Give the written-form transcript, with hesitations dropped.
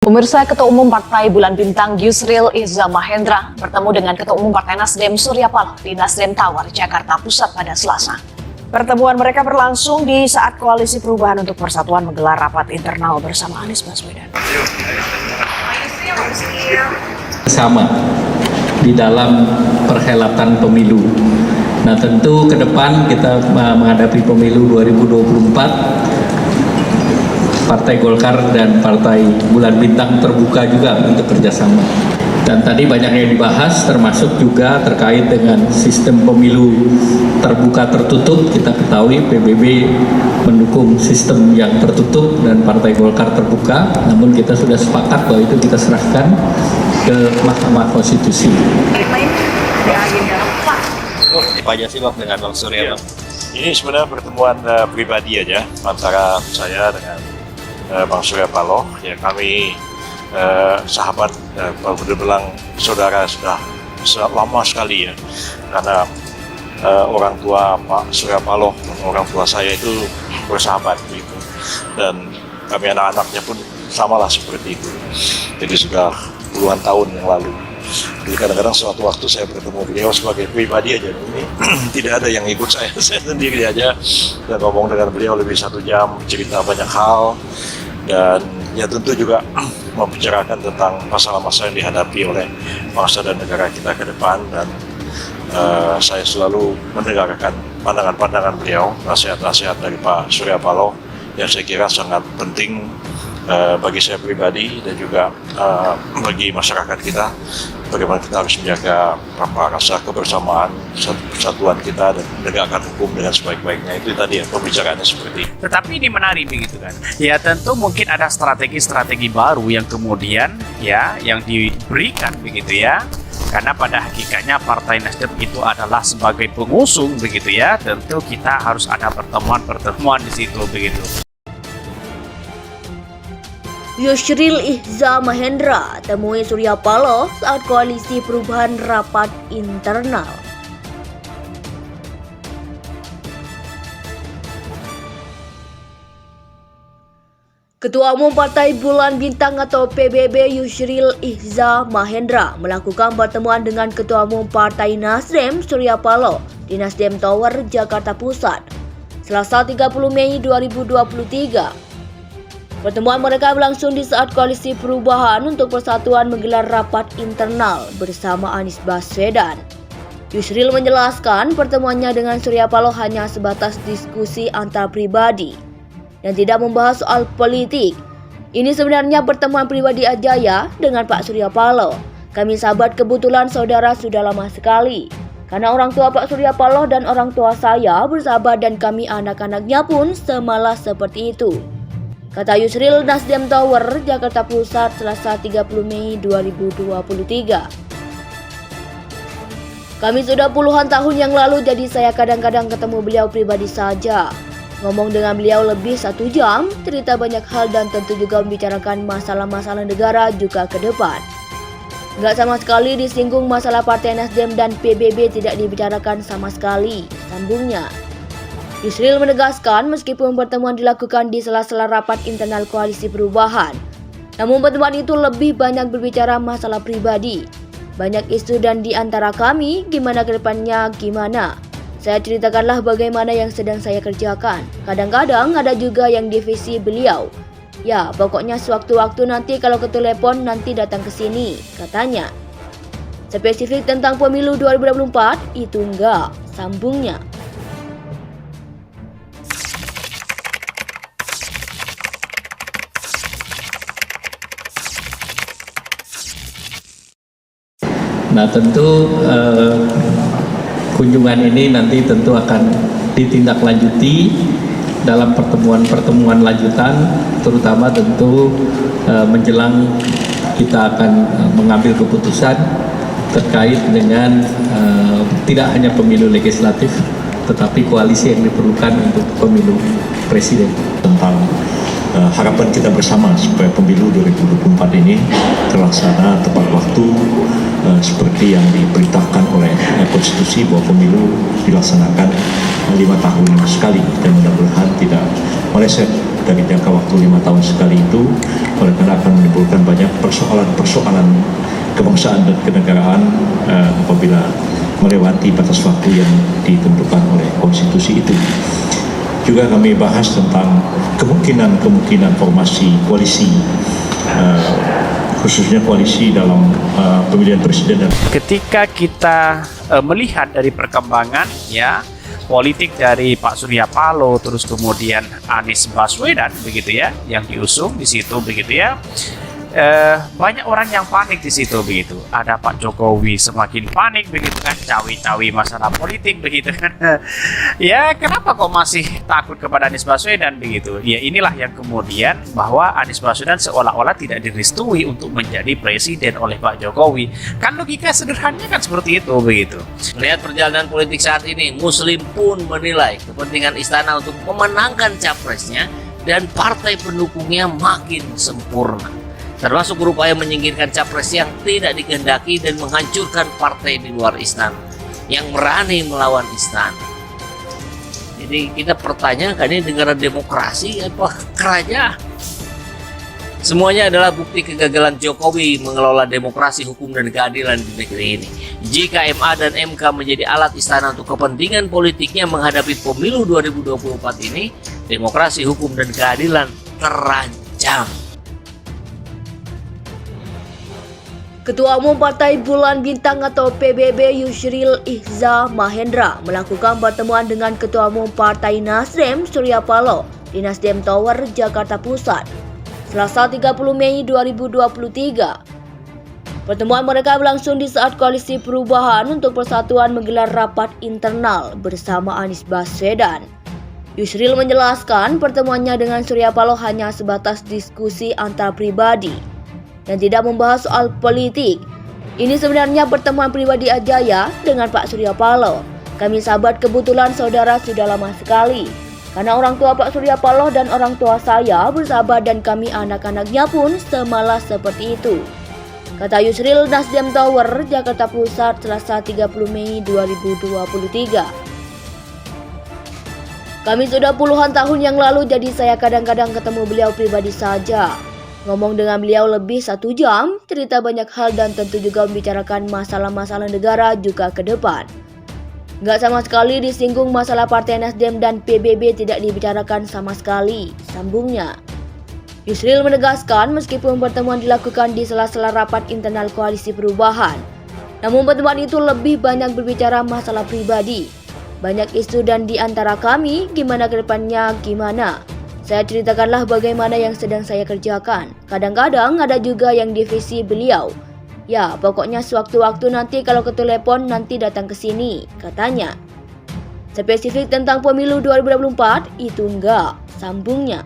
Pemirsa, Ketua Umum Partai Bulan Bintang Yusril Iza Mahendra bertemu dengan Ketua Umum Partai Nasdem Surya Paloh di Nasdem Tower, Jakarta Pusat pada Selasa. Pertemuan mereka berlangsung di saat Koalisi Perubahan untuk Persatuan menggelar rapat internal bersama Anies Baswedan. Sama di dalam perhelatan pemilu. Nah, tentu ke depan kita menghadapi pemilu 2024. Partai Golkar dan Partai Bulan Bintang terbuka juga untuk kerjasama. Dan tadi banyak yang dibahas, termasuk juga terkait dengan sistem pemilu terbuka tertutup. Kita ketahui PBB mendukung sistem yang tertutup dan Partai Golkar terbuka. Namun kita sudah sepakat bahwa itu kita serahkan ke Mahkamah Konstitusi. Apa aja sih Bang dengan Bang Surya? Bang? Ini sebenarnya pertemuan pribadi aja antara saya dengan Bang Surya Paloh. Ya, kami sahabat, kalau bilang saudara sudah lama sekali ya, karena orang tua Pak Surya Paloh dan orang tua saya itu bersahabat gitu, dan kami anak-anaknya pun samalah seperti itu. Jadi sudah puluhan tahun yang lalu. Jadi kadang-kadang suatu waktu saya bertemu beliau sebagai pribadi aja, ini tidak ada yang ikut saya sendiri aja, dan ngomong dengan beliau lebih 1 jam, cerita banyak hal, dan ya tentu juga membicarakan tentang masalah-masalah yang dihadapi oleh bangsa dan negara kita ke depan. Dan saya selalu mendengarkan pandangan-pandangan beliau, nasihat-nasihat dari Pak Surya Paloh yang saya kira sangat penting bagi saya pribadi dan juga bagi masyarakat kita, bagaimana kita harus menjaga rasa kebersamaan, persatuan kita, dan menegakkan hukum dengan sebaik-baiknya. Itu tadi ya pembicaraannya seperti itu. Tetapi ini menarik begitu kan. Ya tentu mungkin ada strategi-strategi baru yang kemudian ya yang diberikan begitu ya. Karena pada hakikatnya Partai Nasdem itu adalah sebagai pengusung begitu ya. Tentu kita harus ada pertemuan-pertemuan di situ begitu. Yusril Iza Mahendra temui Surya Paloh saat Koalisi Perubahan rapat internal. Ketua Umum Partai Bulan Bintang atau PBB Yusril Iza Mahendra melakukan pertemuan dengan Ketua Umum Partai Nasdem Surya Paloh di Nasdem Tower, Jakarta Pusat, Selasa 30 Mei 2023. Pertemuan mereka berlangsung di saat Koalisi Perubahan untuk Persatuan menggelar rapat internal bersama Anies Baswedan. Yusril menjelaskan pertemuannya dengan Surya Paloh hanya sebatas diskusi antar pribadi dan tidak membahas soal politik. Ini sebenarnya pertemuan pribadi aja ya dengan Pak Surya Paloh. Kami sahabat, kebetulan saudara sudah lama sekali. Karena orang tua Pak Surya Paloh dan orang tua saya bersahabat dan kami anak-anaknya pun semalas seperti itu, kata Yusril Nasdem Tower, Jakarta Pusat, Selasa 30 Mei 2023. Kami sudah puluhan tahun yang lalu, jadi saya kadang-kadang ketemu beliau pribadi saja. Ngomong dengan beliau lebih 1 jam, cerita banyak hal dan tentu juga membicarakan masalah-masalah negara juga ke depan. Nggak sama sekali disinggung masalah Partai Nasdem dan PBB, tidak dibicarakan sama sekali, sambungnya. Yusril menegaskan meskipun pertemuan dilakukan di sela-sela rapat internal Koalisi Perubahan, namun pertemuan itu lebih banyak berbicara masalah pribadi. Banyak isu dan di antara kami, gimana ke depannya gimana. Saya ceritakanlah bagaimana yang sedang saya kerjakan. Kadang-kadang ada juga yang divisi beliau. Ya, pokoknya sewaktu-waktu nanti kalau ketelepon nanti datang ke sini, katanya. Spesifik tentang pemilu 2024 itu enggak, sambungnya. Nah, tentu kunjungan ini nanti tentu akan ditindaklanjuti dalam pertemuan-pertemuan lanjutan, terutama tentu menjelang kita akan mengambil keputusan terkait dengan tidak hanya pemilu legislatif, tetapi koalisi yang diperlukan untuk pemilu presiden. Tentang harapan kita bersama supaya pemilu 2024 ini terlaksana tepat waktu seperti yang diperintahkan oleh konstitusi, bahwa pemilu dilaksanakan 5 tahun sekali dan mudah-mudahan tidak meleset dari jangka waktu 5 tahun sekali itu, oleh karena akan menimbulkan banyak persoalan-persoalan kebangsaan dan kenegaraan apabila melewati batas waktu yang ditentukan oleh konstitusi itu. Juga kami bahas tentang kemungkinan formasi koalisi, khususnya koalisi dalam pemilihan presiden. Ketika kita melihat dari perkembangan ya politik dari Pak Surya Paloh, terus kemudian Anies Baswedan begitu ya, yang diusung di situ begitu ya. Banyak orang yang panik di situ begitu. Ada Pak Jokowi semakin panik begitu kan, cawi-cawi masalah politik begitu kan. Ya kenapa kok masih takut kepada Anies Baswedan begitu? Ya inilah yang kemudian bahwa Anies Baswedan seolah-olah tidak direstui untuk menjadi presiden oleh Pak Jokowi. Kan logika sederhananya kan seperti itu begitu. Melihat perjalanan politik saat ini, Muslim pun menilai kepentingan istana untuk memenangkan capresnya dan partai pendukungnya makin sempurna, termasuk berupaya menyingkirkan capres yang tidak dikehendaki dan menghancurkan partai di luar istana yang berani melawan istana. Jadi kita pertanyakan, ini negara demokrasi apa kerajaan? Semuanya adalah bukti kegagalan Jokowi mengelola demokrasi, hukum, dan keadilan di negeri ini. Jika MA dan MK menjadi alat istana untuk kepentingan politiknya menghadapi pemilu 2024 ini, demokrasi, hukum, dan keadilan terancam. Ketua Umum Partai Bulan Bintang atau PBB Yusril Ihza Mahendra melakukan pertemuan dengan Ketua Umum Partai Nasdem Surya Paloh di Nasdem Tower, Jakarta Pusat, Selasa 30 Mei 2023. Pertemuan mereka berlangsung di saat Koalisi Perubahan untuk Persatuan menggelar rapat internal bersama Anies Baswedan. Yusril menjelaskan pertemuannya dengan Surya Paloh hanya sebatas diskusi antar pribadi dan tidak membahas soal politik. Ini sebenarnya pertemuan pribadi aja ya dengan Pak Surya Paloh. Kami sahabat kebetulan saudara sudah lama sekali. Karena orang tua Pak Surya Paloh dan orang tua saya bersahabat dan kami anak-anaknya pun semalas seperti itu, kata Yusril Nasdem Tower, Jakarta Pusat, Selasa 30 Mei 2023. Kami sudah puluhan tahun yang lalu, jadi saya kadang-kadang ketemu beliau pribadi saja. Ngomong dengan beliau lebih 1 jam, cerita banyak hal dan tentu juga membicarakan masalah-masalah negara juga ke depan. Nggak sama sekali disinggung masalah Partai Nasdem dan PBB, tidak dibicarakan sama sekali, sambungnya. Yusril menegaskan meskipun pertemuan dilakukan di sela-sela rapat internal Koalisi Perubahan, namun pertemuan itu lebih banyak berbicara masalah pribadi. Banyak isu dan di antara kami, gimana ke depannya gimana. Saya ceritakanlah bagaimana yang sedang saya kerjakan. Kadang-kadang ada juga yang divisi beliau. Ya, pokoknya sewaktu-waktu nanti kalau ke telepon nanti datang ke sini, katanya. Spesifik tentang pemilu 2024 itu enggak, sambungnya.